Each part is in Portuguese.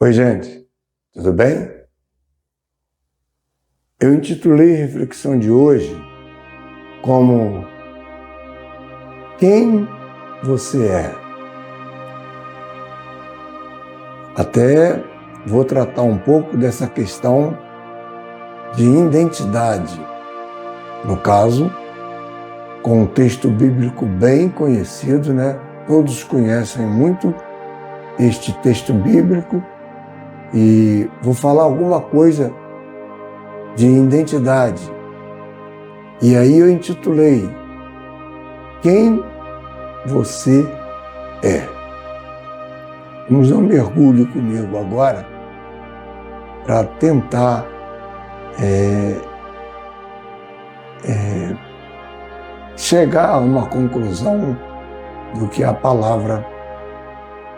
Oi, gente, tudo bem? Eu intitulei a reflexão de hoje como Quem você é? Até vou tratar um pouco dessa questão de identidade. No caso, com um texto bíblico bem conhecido, né? Todos conhecem muito este texto bíblico e vou falar alguma coisa de identidade. E aí eu intitulei Quem você é? Vamos dar um mergulho comigo agora para tentar chegar a uma conclusão do que a palavra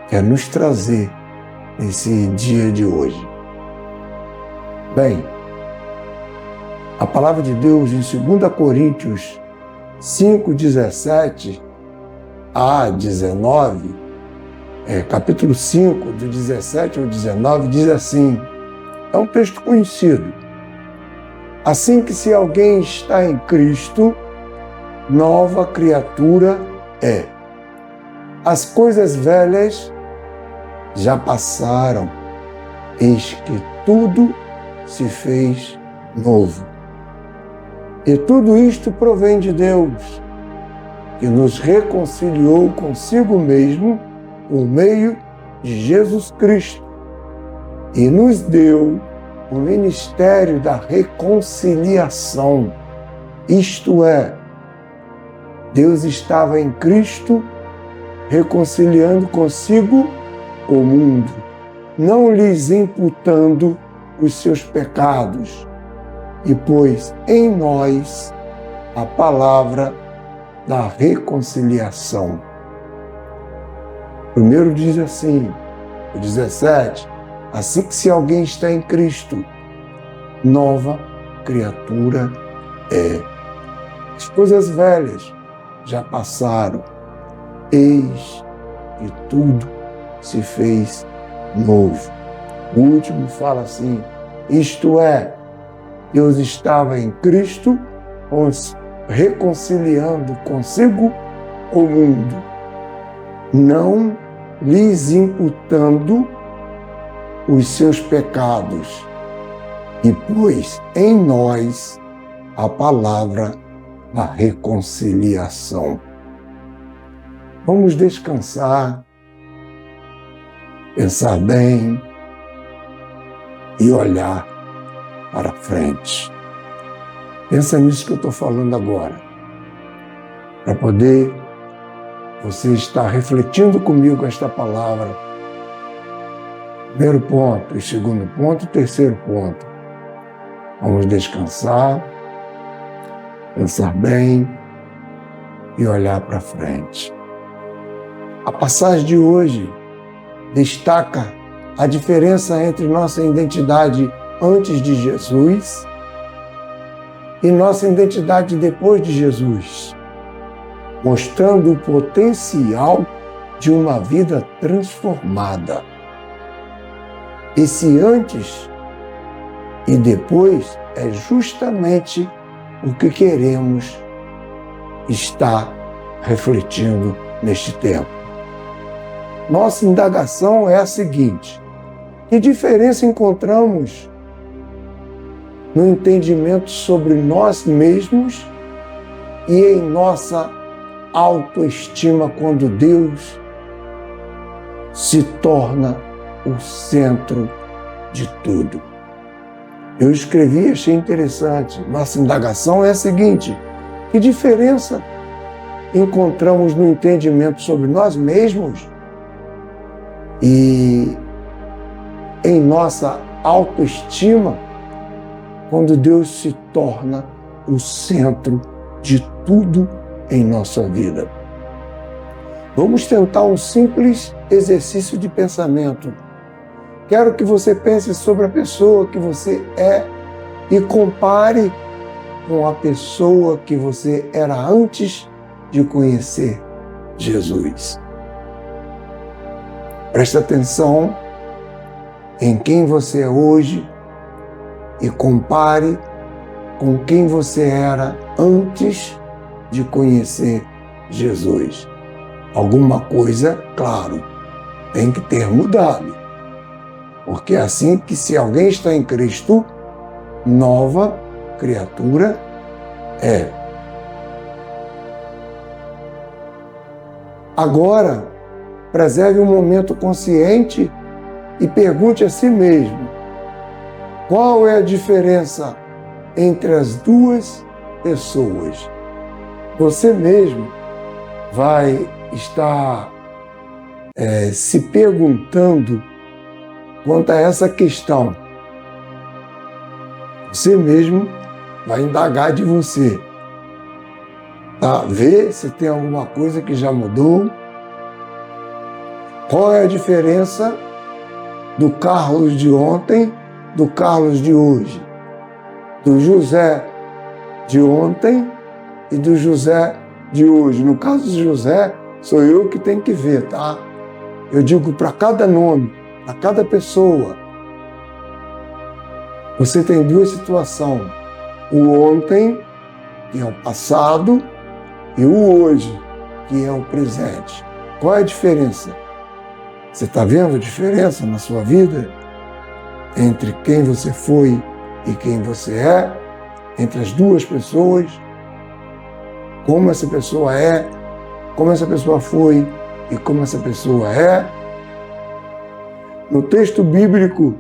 quer nos trazer nesse dia de hoje. Bem, a palavra de Deus em 2 Coríntios 5:17 a 19, capítulo 5, do 17 ao 19, diz assim, é um texto conhecido. Assim que se alguém está em Cristo, nova criatura é. As coisas velhas já passaram, eis que tudo se fez novo. E tudo isto provém de Deus, que nos reconciliou consigo mesmo por meio de Jesus Cristo e nos deu o ministério da reconciliação. Isto é, Deus estava em Cristo reconciliando consigo o mundo, não lhes imputando os seus pecados, e pôs em nós a palavra da reconciliação. Primeiro diz assim, o 17, assim que se alguém está em Cristo, nova criatura é. As coisas velhas já passaram, eis que tudo se fez novo. O último fala assim, isto é, Deus estava em Cristo, reconciliando consigo o mundo, não lhes imputando os seus pecados, e pôs em nós a palavra da reconciliação. Vamos descansar, pensar bem e olhar para frente. Pensa nisso que eu estou falando agora, para poder você estar refletindo comigo esta palavra. Primeiro ponto, e segundo ponto, terceiro ponto. Vamos descansar, pensar bem e olhar para frente. A passagem de hoje destaca a diferença entre nossa identidade antes de Jesus e nossa identidade depois de Jesus, mostrando o potencial de uma vida transformada. Esse antes e depois é justamente o que queremos estar refletindo neste tempo. Nossa indagação é a seguinte: que diferença encontramos no entendimento sobre nós mesmos e em nossa autoestima quando Deus se torna o centro de tudo? Eu escrevi e achei interessante. Nossa indagação é a seguinte: que diferença encontramos no entendimento sobre nós mesmos e em nossa autoestima quando Deus se torna o centro de tudo em nossa vida? Vamos tentar um simples exercício de pensamento. Quero que você pense sobre a pessoa que você é e compare com a pessoa que você era antes de conhecer Jesus. Presta atenção em quem você é hoje e compare com quem você era antes de conhecer Jesus. Alguma coisa, claro, tem que ter mudado. Porque é assim que, se alguém está em Cristo, nova criatura é. Agora, preserve um momento consciente e pergunte a si mesmo: qual é a diferença entre as duas pessoas? Você mesmo vai estar se perguntando quanto a essa questão. Você mesmo vai indagar de você. Tá? Ver se tem alguma coisa que já mudou. Qual é a diferença do Carlos de ontem, do Carlos de hoje? Do José de ontem e do José de hoje. No caso do José, sou eu que tenho que ver, tá? Eu digo para cada nome, para cada pessoa. Você tem duas situações. O ontem, que é o passado, e o hoje, que é o presente. Qual é a diferença? Você está vendo a diferença na sua vida entre quem você foi e quem você é? Entre as duas pessoas? Como essa pessoa é, como essa pessoa foi e como essa pessoa é? No texto bíblico,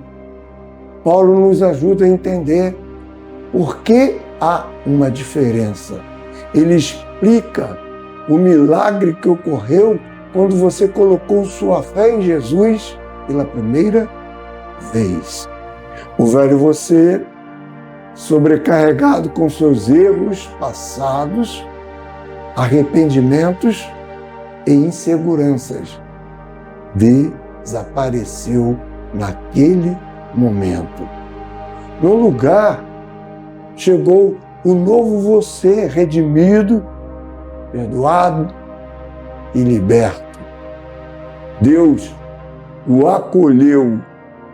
Paulo nos ajuda a entender por que há uma diferença. Ele explica o milagre que ocorreu quando você colocou sua fé em Jesus pela primeira vez. O velho você, sobrecarregado com seus erros passados, arrependimentos e inseguranças, desapareceu naquele momento. No lugar, chegou o novo você, redimido, perdoado e liberto. Deus o acolheu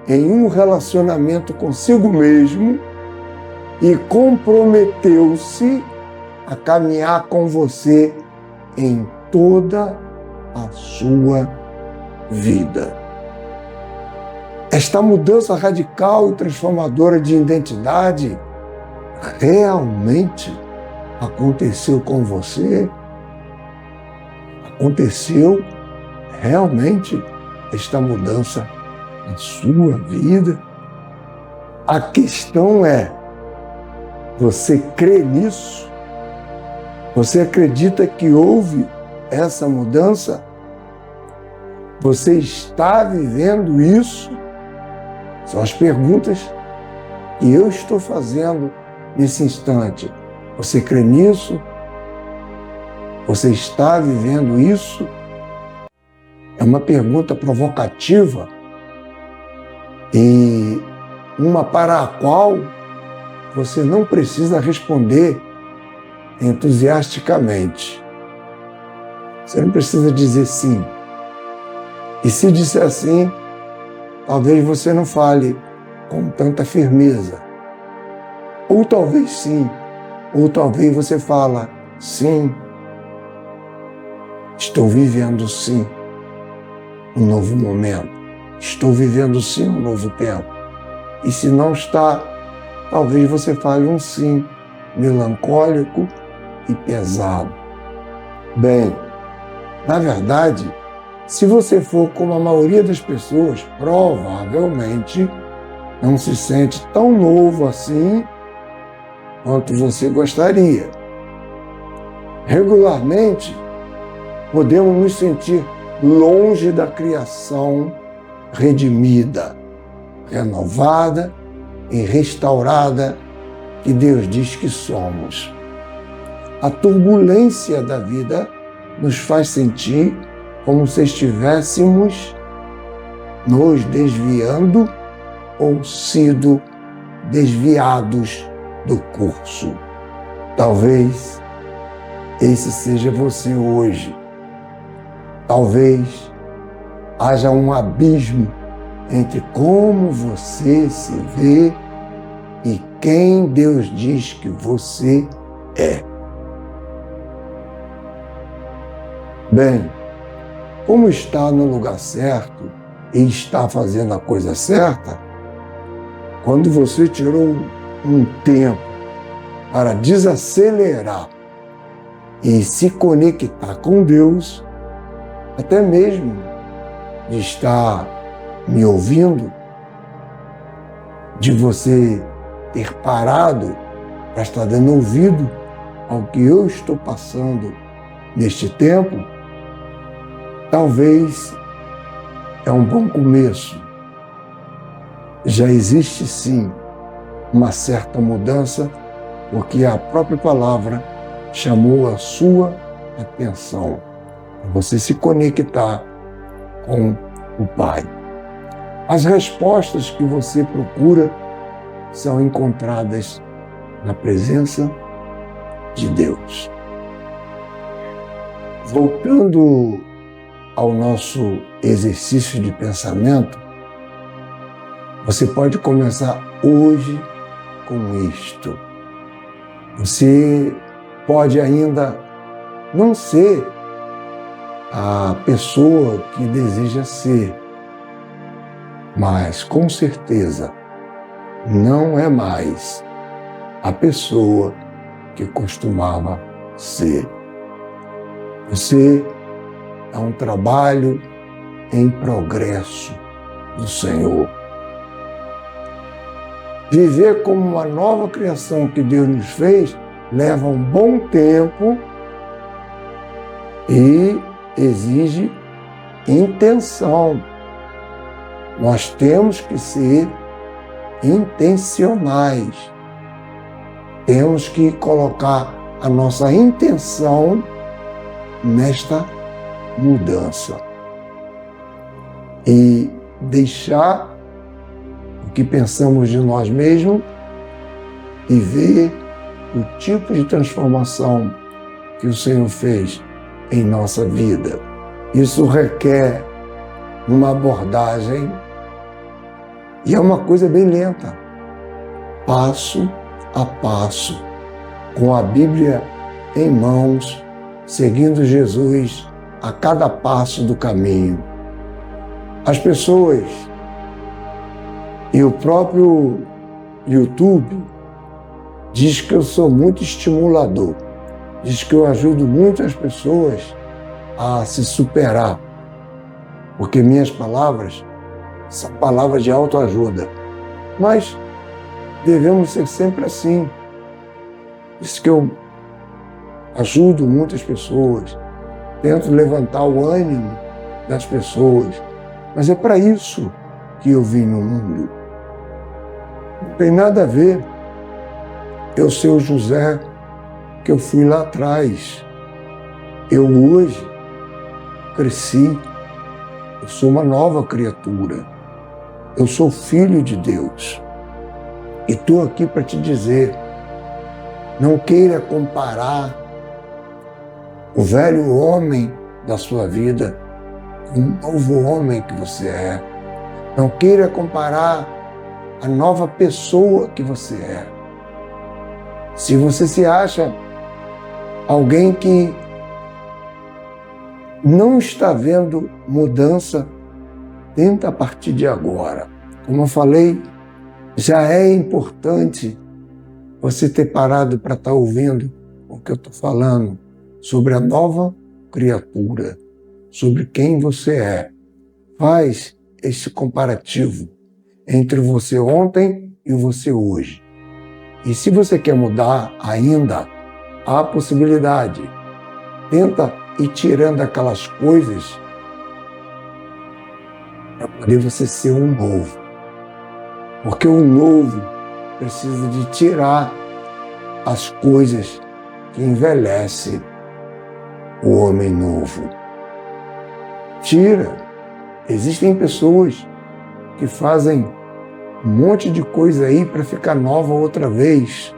em um relacionamento consigo mesmo e comprometeu-se a caminhar com você em toda a sua vida. Esta mudança radical e transformadora de identidade realmente aconteceu com você? Aconteceu realmente esta mudança na sua vida? A questão é: você crê nisso? Você acredita que houve essa mudança? Você está vivendo isso? São as perguntas que eu estou fazendo nesse instante. Você crê nisso? Você está vivendo isso? É uma pergunta provocativa e uma para a qual você não precisa responder entusiasticamente. Você não precisa dizer sim. E se disser sim, talvez você não fale com tanta firmeza. Ou talvez sim, ou talvez você fala sim. Estou vivendo sim um novo momento. Estou vivendo sim um novo tempo. E se não está, talvez você fale um sim melancólico e pesado. Bem, na verdade, se você for como a maioria das pessoas, provavelmente não se sente tão novo assim quanto você gostaria. Regularmente, podemos nos sentir longe da criação redimida, renovada e restaurada que Deus diz que somos. A turbulência da vida nos faz sentir como se estivéssemos nos desviando ou sido desviados do curso. Talvez esse seja você hoje. Talvez haja um abismo entre como você se vê e quem Deus diz que você é. Bem, como está no lugar certo e está fazendo a coisa certa, quando você tirou um tempo para desacelerar e se conectar com Deus, até mesmo de estar me ouvindo, de você ter parado para estar dando ouvido ao que eu estou passando neste tempo, talvez é um bom começo. Já existe sim uma certa mudança, porque a própria palavra chamou a sua atenção para você se conectar com o Pai. As respostas que você procura são encontradas na presença de Deus. Voltando ao nosso exercício de pensamento, você pode começar hoje com isto. Você pode ainda não ser a pessoa que deseja ser, mas com certeza não é mais a pessoa que costumava ser. Você é um trabalho em progresso do Senhor. Viver como uma nova criação que Deus nos fez leva um bom tempo e exige intenção. Nós temos que ser intencionais. Temos que colocar a nossa intenção nesta mudança e deixar o que pensamos de nós mesmos e ver o tipo de transformação que o Senhor fez em nossa vida. Isso requer uma abordagem e é uma coisa bem lenta, passo a passo, com a Bíblia em mãos, seguindo Jesus a cada passo do caminho. As pessoas e o próprio YouTube diz que eu sou muito estimulador, diz que eu ajudo muitas pessoas a se superar, porque minhas palavras são palavras de autoajuda. Mas devemos ser sempre assim. Diz que eu ajudo muitas pessoas, tento levantar o ânimo das pessoas, mas é para isso que eu vim no mundo. Não tem nada a ver eu ser o José que eu fui lá atrás. Eu hoje cresci, eu sou uma nova criatura, eu sou filho de Deus. E estou aqui para te dizer, não queira comparar o velho homem da sua vida com o novo homem que você é. Não queira comparar a nova pessoa que você é. Se você se acha alguém que não está vendo mudança, tenta a partir de agora. Como eu falei, já é importante você ter parado para estar ouvindo o que eu estou falando sobre a nova criatura, sobre quem você é. Faz esse comparativo entre você ontem e você hoje. E se você quer mudar ainda, há possibilidade. Tenta ir tirando aquelas coisas para poder você ser um novo. Porque o novo precisa de tirar as coisas que envelhecem o homem novo. Tira. Existem pessoas que fazem um monte de coisa aí para ficar nova outra vez.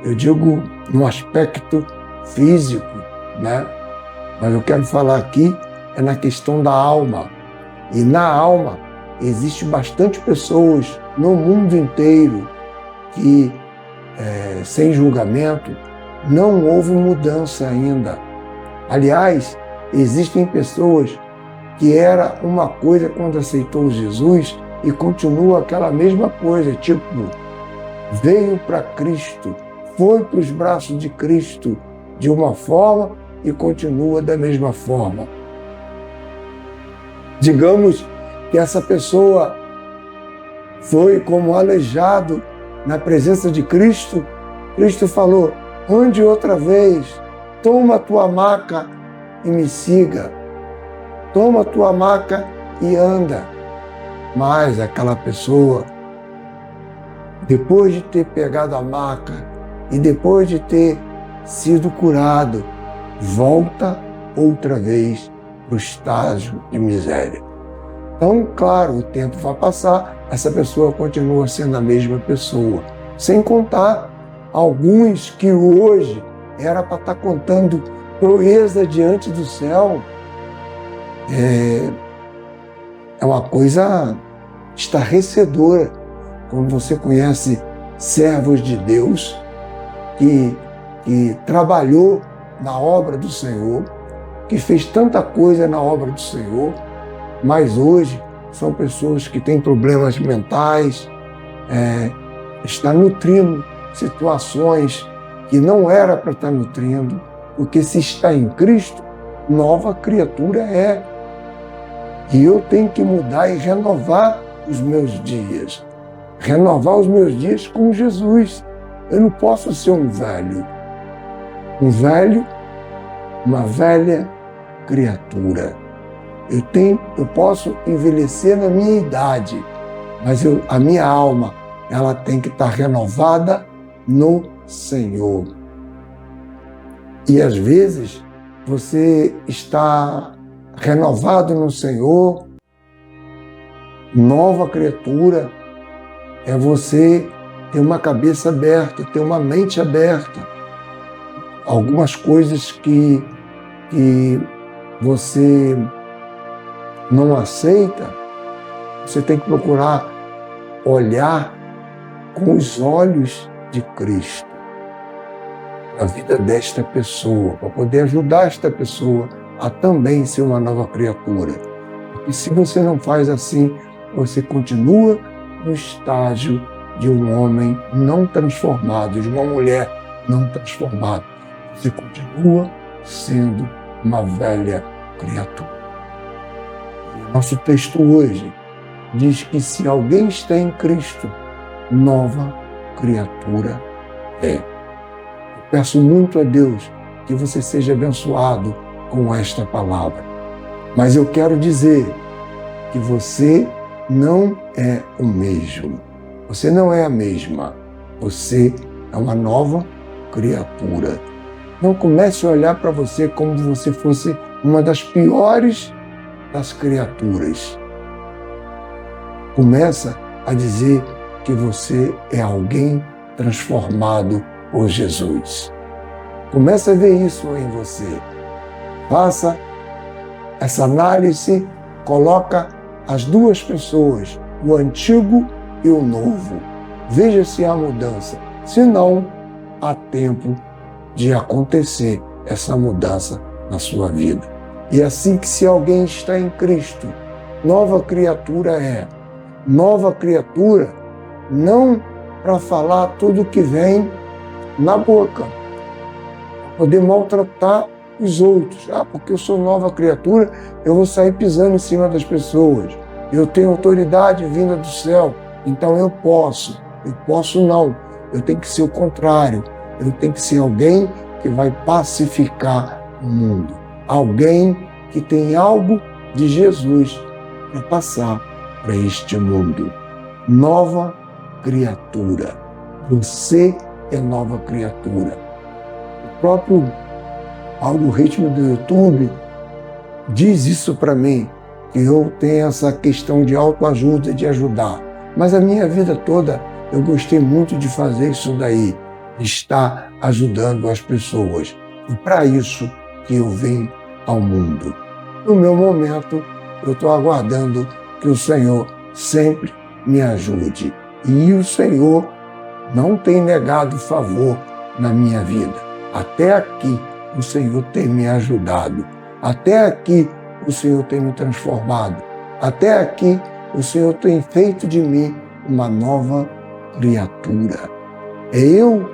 Eu digo no aspecto físico, né? Mas eu quero falar aqui é na questão da alma. E na alma existe bastante pessoas no mundo inteiro que, sem julgamento, não houve mudança ainda. Aliás, existem pessoas que era uma coisa quando aceitou Jesus e continua aquela mesma coisa, tipo, veio para Cristo, foi para os braços de Cristo de uma forma e continua da mesma forma. Digamos que essa pessoa foi como aleijado na presença de Cristo. Cristo falou, ande outra vez, toma a tua maca e me siga. Toma a tua maca e anda. Mas aquela pessoa, depois de ter pegado a maca e depois de ter sido curado, volta outra vez para o estágio de miséria. Então, claro, o tempo vai passar, essa pessoa continua sendo a mesma pessoa. Sem contar alguns que hoje era para estar contando proeza diante do céu. É uma coisa estarrecedora quando você conhece servos de Deus que trabalhou na obra do Senhor, que fez tanta coisa na obra do Senhor, mas hoje são pessoas que têm problemas mentais, está nutrindo situações que não era para estar nutrindo, porque se está em Cristo, nova criatura é. E eu tenho que mudar e renovar os meus dias. Renovar os meus dias com Jesus. Eu não posso ser um velho. Um velho, uma velha criatura. Eu posso envelhecer na minha idade, mas a minha alma, ela tem que estar renovada no Senhor. E às vezes você está renovado no Senhor, nova criatura, é você ter uma cabeça aberta, ter uma mente aberta. Algumas coisas que você não aceita, você tem que procurar olhar com os olhos de Cristo a vida desta pessoa, para poder ajudar esta pessoa a também ser uma nova criatura. Porque se você não faz assim, você continua no estágio de um homem não transformado, de uma mulher não transformada. Você continua sendo uma velha criatura. E nosso texto hoje diz que se alguém está em Cristo, nova criatura é. Eu peço muito a Deus que você seja abençoado com esta palavra. Mas eu quero dizer que você não é o mesmo. Você não é a mesma. Você é uma nova criatura. Não comece a olhar para você como se você fosse uma das piores das criaturas. Começa a dizer que você é alguém transformado por Jesus. Começa a ver isso em você. Faça essa análise, coloca as duas pessoas, o antigo e o novo. Veja se há mudança. Se não, há tempo de acontecer essa mudança na sua vida. E assim que se alguém está em Cristo, nova criatura é. Nova criatura não para falar tudo que vem na boca, poder maltratar os outros. Porque eu sou nova criatura, eu vou sair pisando em cima das pessoas. Eu tenho autoridade vinda do céu, então eu posso. Eu posso não. Eu tenho que ser o contrário. Eu tenho que ser alguém que vai pacificar o mundo. Alguém que tem algo de Jesus para passar para este mundo. Nova criatura. Você é nova criatura. O próprio algoritmo do YouTube diz isso para mim, que eu tenho essa questão de autoajuda, de ajudar. Mas a minha vida toda eu gostei muito de fazer isso daí, de estar ajudando as pessoas. E para isso que eu vim ao mundo. No meu momento, eu estou aguardando que o Senhor sempre me ajude. E o Senhor não tem negado favor na minha vida. Até aqui o Senhor tem me ajudado. Até aqui o Senhor tem me transformado. Até aqui o Senhor tem feito de mim uma nova criatura. É eu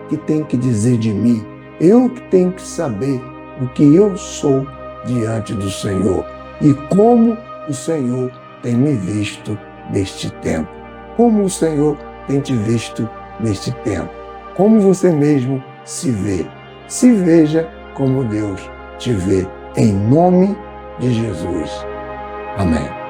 que tenho que dizer de mim, eu que tenho que saber o que eu sou diante do Senhor e como o Senhor tem me visto neste tempo. Como o Senhor tem te visto neste tempo. Como você mesmo se vê. Se veja como Deus te vê. Em nome de Jesus. Amém.